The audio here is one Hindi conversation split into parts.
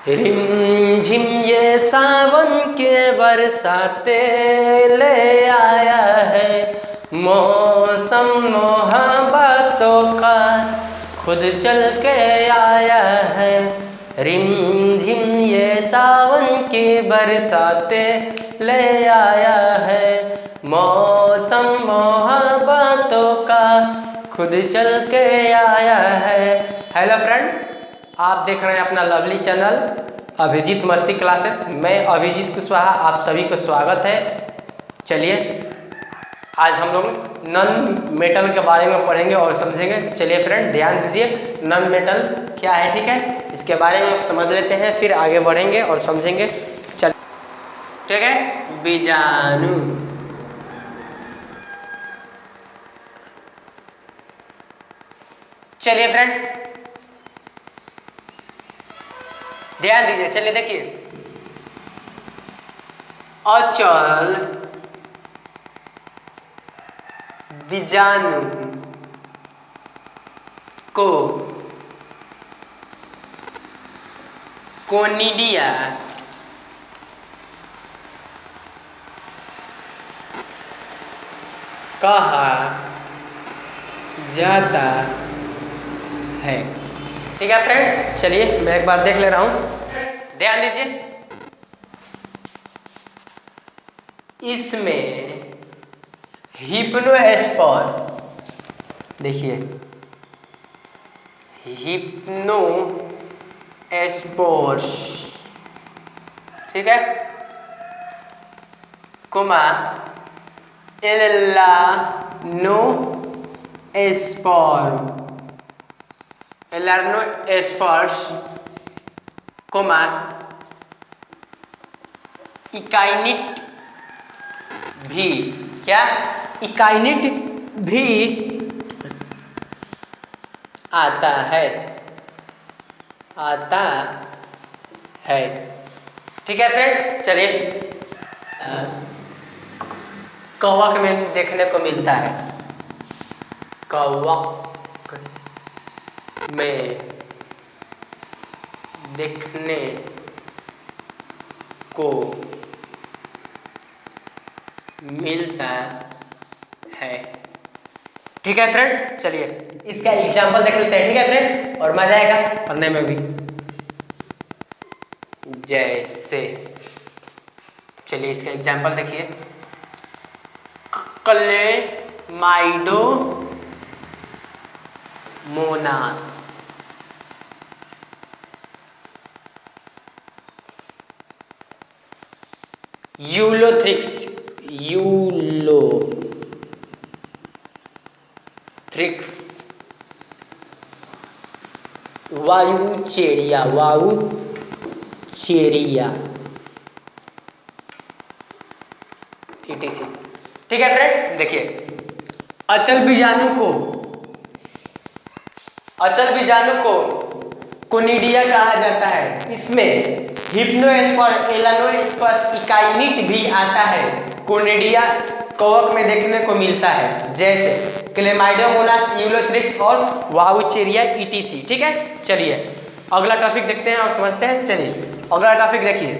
रिम झिम ये सावन के बरसाते ले आया है, मौसम मोहब्बतों का खुद चल के आया है। रिम झिम ये सावन की बरसाते ले आया है, मौसम मोहब्बतों का खुद चल के आया है। हेलो फ्रेंड, आप देख रहे हैं अपना लवली चैनल अभिजीत मस्ती क्लासेस। मैं अभिजीत कुशवाहा, आप सभी को स्वागत है। चलिए आज हम लोग नॉन मेटल के बारे में पढ़ेंगे और समझेंगे। चलिए फ्रेंड ध्यान दीजिए, नॉन मेटल क्या है, ठीक है, इसके बारे में समझ लेते हैं, फिर आगे बढ़ेंगे और समझेंगे। चल ठीक है, बीजाणु। चलिए फ्रेंड ध्यान दीजिए, चलिए देखिए, अचल बीजाणु को कोनिडिया कहा जाता है। ठीक है फ्रेंड, चलिए मैं एक बार देख ले रहा हूं, ध्यान दीजिए। इसमें हिप्नोस्पोर, देखिए हिप्नोस्पोर्स, ठीक है, कोमा एलार्नोस्पोर्स, कोमा इकाइनिट भी, क्या इकाइनिट भी आता है, आता है। ठीक है फ्रेंड, चलिए कवक में देखने को मिलता है, कवक में देखने को मिलता है। ठीक है फ्रेंड, चलिए इसका एग्जाम्पल देख लेते हैं, ठीक है फ्रेंड, और मजा आएगा पढ़ने में भी। जैसे चलिए इसका एग्जाम्पल देखिए, क्लेमाइडोमोनास, यूलोथ्रिक्स, वायुचेरिया, etc। ठीक है फ्रेंड, देखिए अचल बीजाणु को कोनिडिया कहा जाता है। इसमें हिप्नोस्पोर, एलार्नोस्पोर्स, इकाइनिट भी आता है। कोनिडिया कवक में देखने को मिलता है, जैसे क्लेमाइडोमोनास, यूलोथ्रिक्स और वायुचेरिया etc। ठीक है, चलिए अगला टॉपिक देखते हैं और समझते हैं। चलिए अगला टॉपिक देखिए,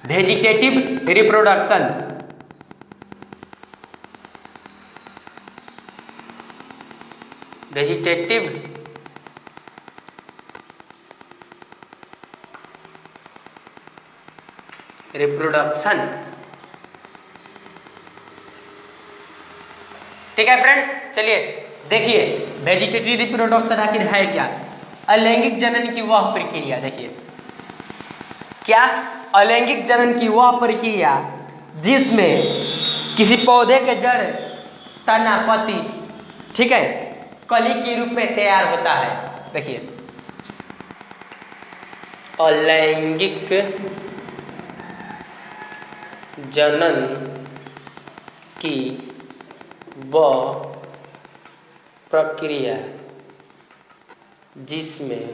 वेजिटेटिव रिप्रोडक्शन। वेजिटेटिव रिप्रोडक्शन, ठीक है फ्रेंड, चलिए देखिए वेजिटेटिव रिप्रोडक्शन आखिर है क्या। अलैंगिक जनन की वह प्रक्रिया, देखिए क्या, अलैंगिक जनन की वह प्रक्रिया जिसमें किसी पौधे के जड़, तना, पत्ती, ठीक है, कली के रूप में तैयार होता है। देखिए अलैंगिक जनन की वह प्रक्रिया जिसमें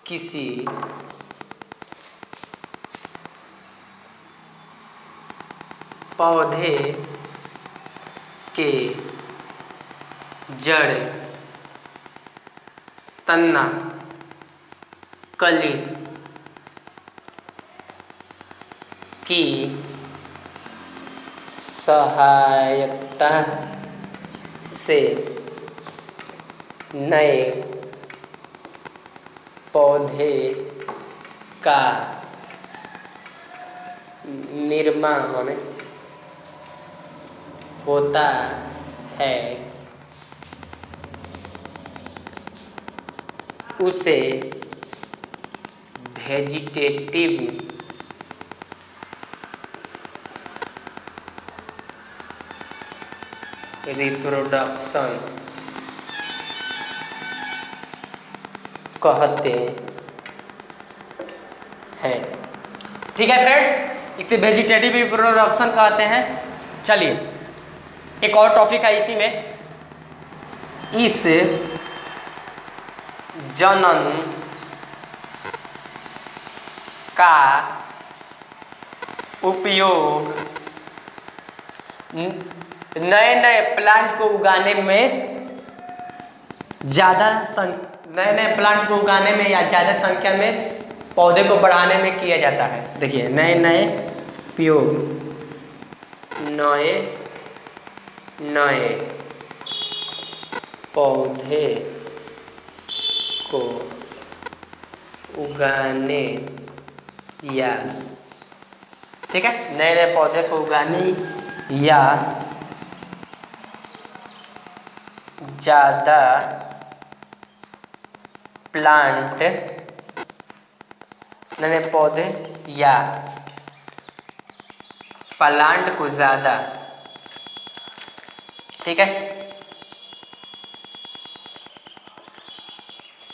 किसी पौधे के जड़, तना, कली की सहायता से नए पौधे का निर्माण होता है, उसे वेजिटेटिव रिप्रोडक्शन कहते हैं। ठीक है फ्रेंड, इसे वेजिटेटिव रिप्रोडक्शन कहते हैं। चलिए एक और टॉपिक है इसी में, इस जनन का उपयोग नए नए प्लांट को उगाने में नए नए प्लांट को उगाने में या ज़्यादा संख्या में पौधे को बढ़ाने में किया जाता है। देखिए नए नए उपयोग, नए नए पौधे को उगाने या, ठीक है, नए नए पौधे को उगाने या ज़्यादा प्लांट, नए नए पौधे या प्लांट को ज़्यादा, ठीक है,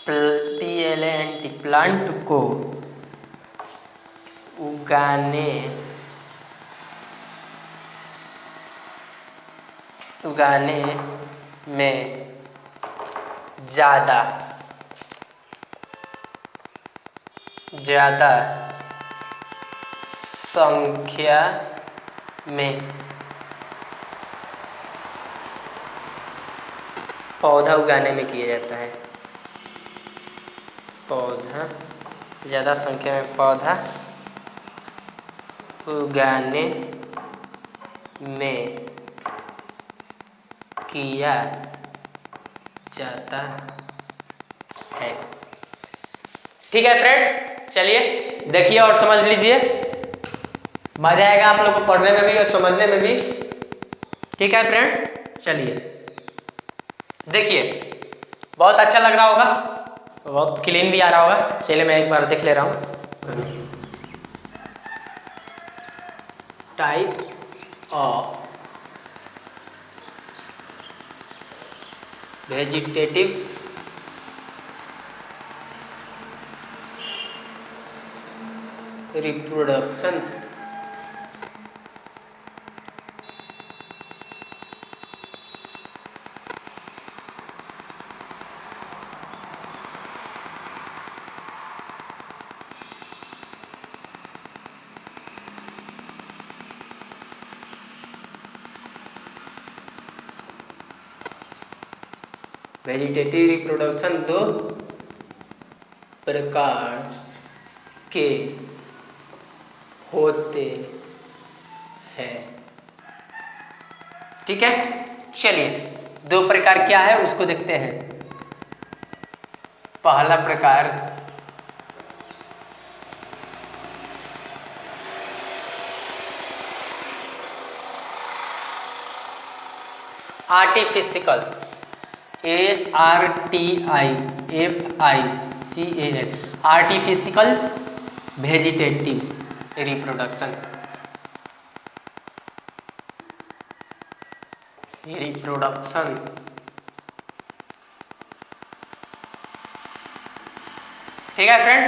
PLANT प्लांट को उगाने में ज़्यादा संख्या में पौधा उगाने में किया जाता है। पौधा, ज़्यादा संख्या में पौधा उगाने में किया जाता है। ठीक है फ्रेंड, चलिए देखिए और समझ लीजिए, मजा आएगा आप लोग को पढ़ने में भी और समझने में भी। ठीक है फ्रेंड, चलिए देखिए, बहुत अच्छा लग रहा होगा, बहुत क्लीन भी आ रहा होगा। चलिए मैं एक बार देख ले रहा हूँ। Type of vegetative reproduction. Vegetative reproduction दो प्रकार के होते हैं। ठीक है, चलिए दो प्रकार क्या है उसको देखते हैं। पहला प्रकार artificial, ARTIFICAL, artificial vegetative reproduction. ठीक है फ्रेंड,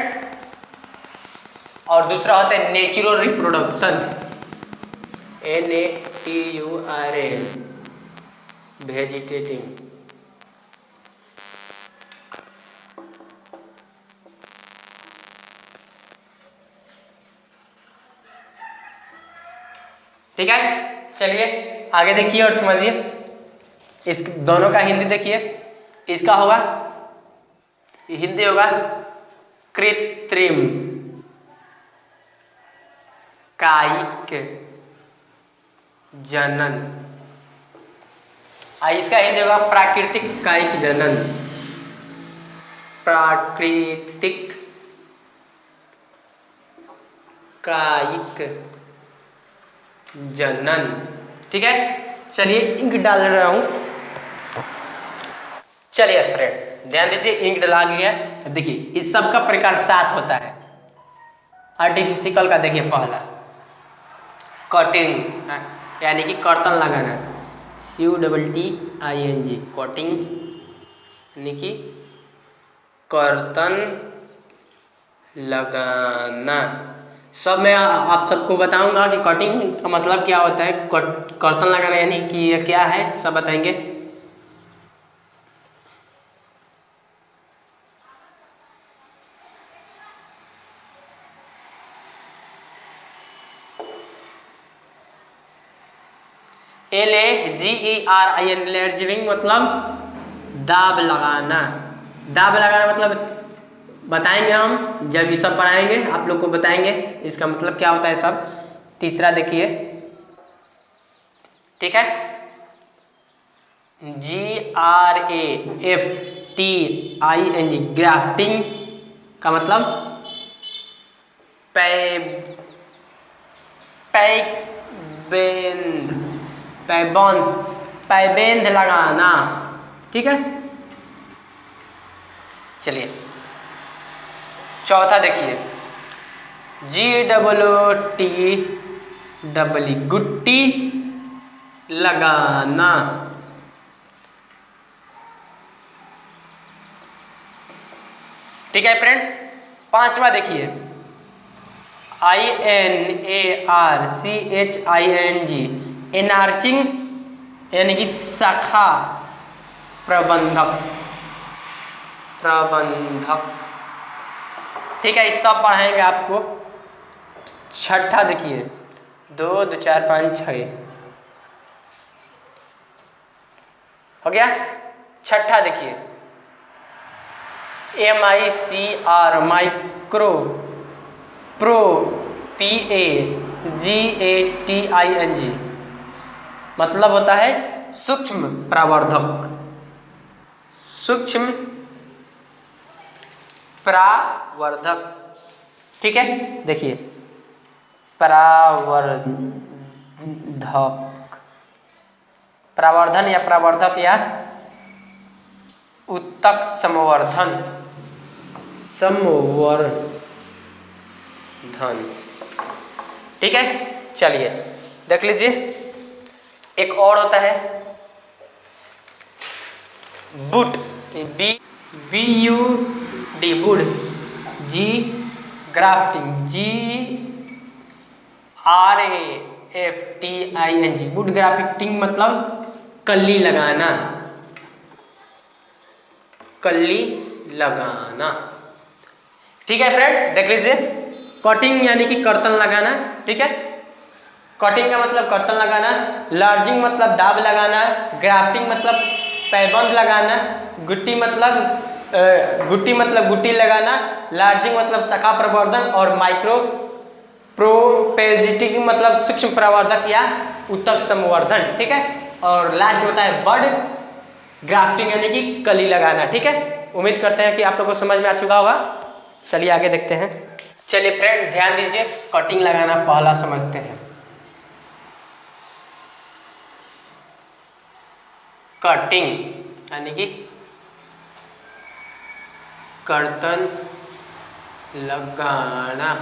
और दूसरा होता है नेचुरल रिप्रोडक्शन, NATURAL वेजिटेटिव। ठीक है, चलिए आगे देखिए और समझिए। इस दोनों का हिंदी देखिए, इसका होगा, हिंदी होगा कृत्रिम, कायिक जनन। इसका हिंदी होगा प्राकृतिक कायिक जनन। प्राकृतिक कायिक जनन। ठीक है, चलिए इंक डाल रहा हूं। चलिए फ्रेंड ध्यान दीजिए, इंक डला गया। अब देखिए इस सब का प्रकार 7 होता है। आर्टिफिशियल का देखिए पहला कटिंग, यानी कि कर्तन लगाना, CUTTING, कटिंग यानी कि कर्तन लगाना। सब मैं आप सबको बताऊंगा कि कटिंग का मतलब क्या होता है, कर्तन लगाना यानी कि ये क्या है, सब बताएंगे। LAGERIN, लेजरिंग मतलब दाब लगाना। दाब लगाना मतलब बताएंगे हम, जब ये सब पढ़ाएंगे आप लोग को बताएंगे इसका मतलब क्या होता है सब। तीसरा देखिए, ठीक है, GRAFTING, ग्राफ्टिंग का मतलब पैबंद लगाना। ठीक है, चलिए चौथा देखिए, GOTW, गुट्टी लगाना। ठीक है फ्रेंड, पांचवा देखिए, INARCHING, एनार्चिंग यानी कि शाखा प्रबंधक। ठीक है, इस सब पढ़ाएंगे आपको। छठा देखिए, 2 2 4 5 6 हो गया। छठा देखिए, MICR, माइक्रो, प्रो, PAGATING मतलब होता है सूक्ष्म प्रावर्धक। सूक्ष्म प्रावर्धक। ठीक है, देखिए प्रावर्धन या प्रावर्धक या उत्तक संवर्धन। ठीक है, चलिए देख लीजिए। एक और होता है bud, BUD, bud, G grafting, GRAFTING, bud grafting मतलब कली लगाना। ठीक है फ्रेंड, देख लीजिए। कटिंग यानी कि कर्तन लगाना। ठीक है, कटिंग का मतलब कर्तन लगाना, लार्जिंग मतलब दाब लगाना, ग्राफ्टिंग मतलब पैबंद लगाना, गुट्टी मतलब गुट्टी लगाना, लार्जिंग मतलब शाखा प्रवर्धन, और माइक्रो प्रोपेजिटिंग मतलब सूक्ष्म प्रवर्धक या उत्तक संवर्धन। ठीक है, और लास्ट होता है बड ग्राफ्टिंग यानी कि कली लगाना। ठीक है, उम्मीद करते हैं कि आप लोगों को समझ में आ चुका होगा। चलिए आगे देखते हैं। चलिए फ्रेंड ध्यान दीजिए, कटिंग लगाना पहला समझते हैं। कटिंग यानी कि कर्तन लगाना।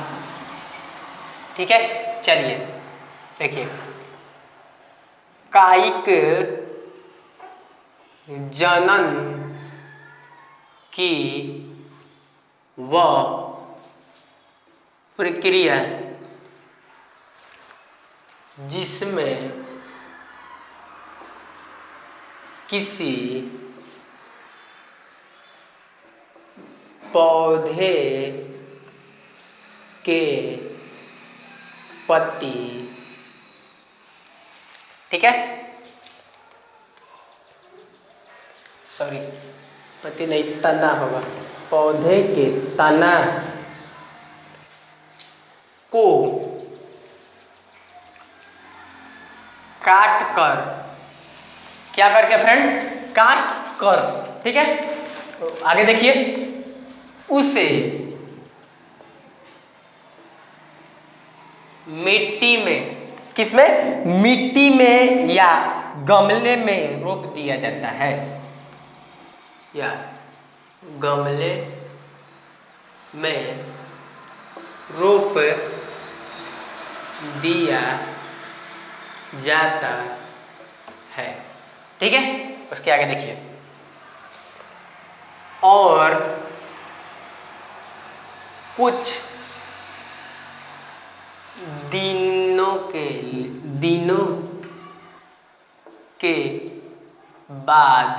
ठीक है, चलिए देखिए, कायिक जनन की वह प्रक्रिया जिसमें किसी पौधे के पत्ती, ठीक है, सॉरी पत्ती नहीं तना होगा, पौधे के तना क्या करके फ्रेंड? काट कर, ठीक है। आगे देखिए, उसे मिट्टी में, किसमें? मिट्टी में या गमले में रोप दिया जाता है, या गमले में रोप दिया जाता है, ठीक है। उसके आगे देखिए, और कुछ दिनों के बाद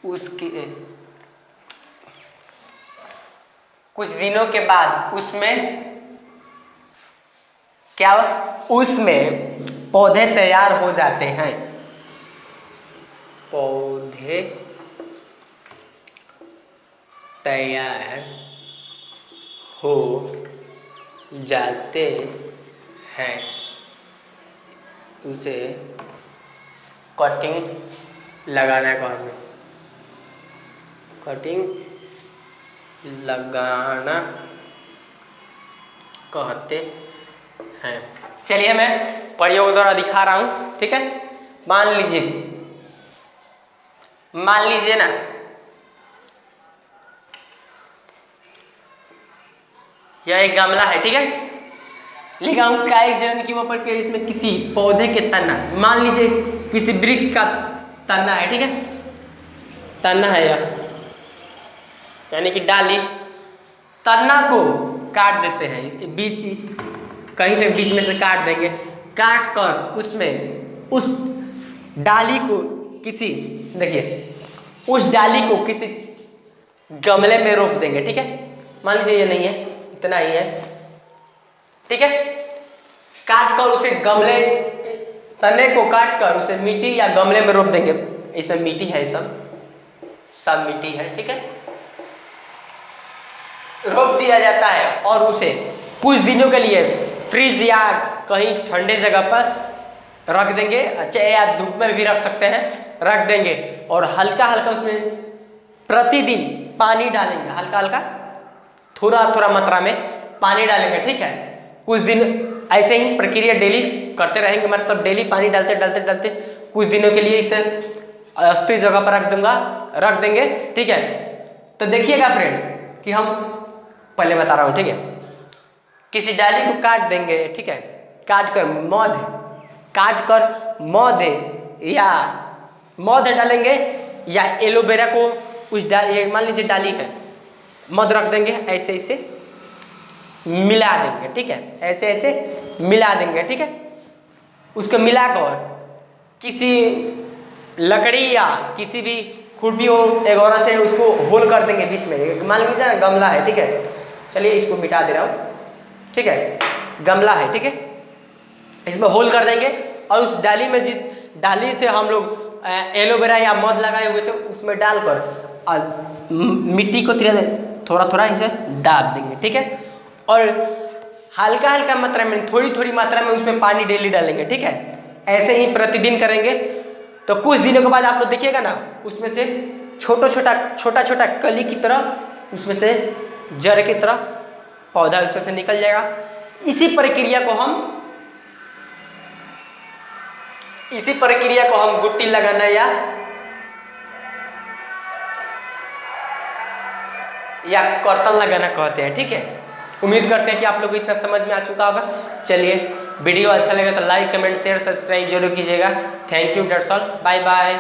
उसके कुछ दिनों के बाद उसमें क्या? उसमें पौधे तैयार हो जाते हैं, पौधे तैयार हो जाते हैं, उसे कटिंग लगाना कहते हैं, कटिंग लगाना कहते हैं। चलिए मैं प्रयोग द्वारा दिखा रहा हूँ, ठीक है। मान लीजिए ना, यह एक गमला है, ठीक है। लिखा हूँ कायिक जनन की वहाँ पर इसमें किसी पौधे के तना, मान लीजिए किसी वृक्ष का तना है, ठीक है। तना है यह, यानी कि डाली, तना को काट देते हैं, बीच कहीं से बीच में से काट देंगे, काट कर उसमें उस डाली को किसी, देखिए उस डाली को किसी गमले में रोप देंगे, ठीक है। मान लीजिए ये नहीं है, इतना ही है, ठीक है। काट कर उसे गमले, तने को काट कर उसे मिट्टी या गमले में रोप देंगे। इसमें मिट्टी है, सब मिट्टी है, ठीक है। रोप दिया जाता है और उसे कुछ दिनों के लिए फ्रिज या कहीं ठंडे जगह पर रख देंगे, अच्छा, या धूप में भी रख सकते हैं, रख देंगे और हल्का हल्का उसमें प्रतिदिन पानी डालेंगे, हल्का हल्का थोड़ा मात्रा में पानी डालेंगे, ठीक है। कुछ दिन ऐसे ही प्रक्रिया डेली करते रहेंगे, मतलब डेली पानी डालते कुछ दिनों के लिए इसे स्थिर जगह पर रख देंगे, ठीक है। तो देखिएगा फ्रेंड कि हम पहले बता रहा हूँ, ठीक है। किसी डाली को काट देंगे, ठीक है, काट कर मध डालेंगे या एलोवेरा को उस मान लीजिए डाली है, मध रख देंगे, ऐसे मिला देंगे, ठीक है, ऐसे मिला देंगे, ठीक है। उसको मिलाकर किसी लकड़ी या किसी भी खुरपी हो एगोरा से उसको होल कर देंगे बीच में। मान लीजिए ना गमला है, ठीक है, चलिए इसको मिटा दे रहा हूँ, ठीक है। गमला है, ठीक है, इसमें होल कर देंगे और उस डाली में, जिस डाली से हम लोग एलोवेरा या मध लगाए हुए थे, उसमें डालकर मिट्टी को थोड़ा इसे दाब देंगे, ठीक है। और हल्का मात्रा में, थोड़ी मात्रा में उसमें पानी डेली डालेंगे, ठीक है। ऐसे ही प्रतिदिन करेंगे तो कुछ दिनों के बाद आप लोग देखिएगा ना, उसमें से छोटा कली की तरह, उसमें से जड़ की तरह पौधा उसमें से निकल जाएगा। इसी प्रक्रिया को हम गुट्टी लगाना या कर्तन लगाना कहते हैं, ठीक है। उम्मीद करते हैं कि आप लोग को इतना समझ में आ चुका होगा। चलिए, वीडियो अच्छा लगे तो लाइक, कमेंट, शेयर, सब्सक्राइब जरूर कीजिएगा। Thank you, that's all, bye bye.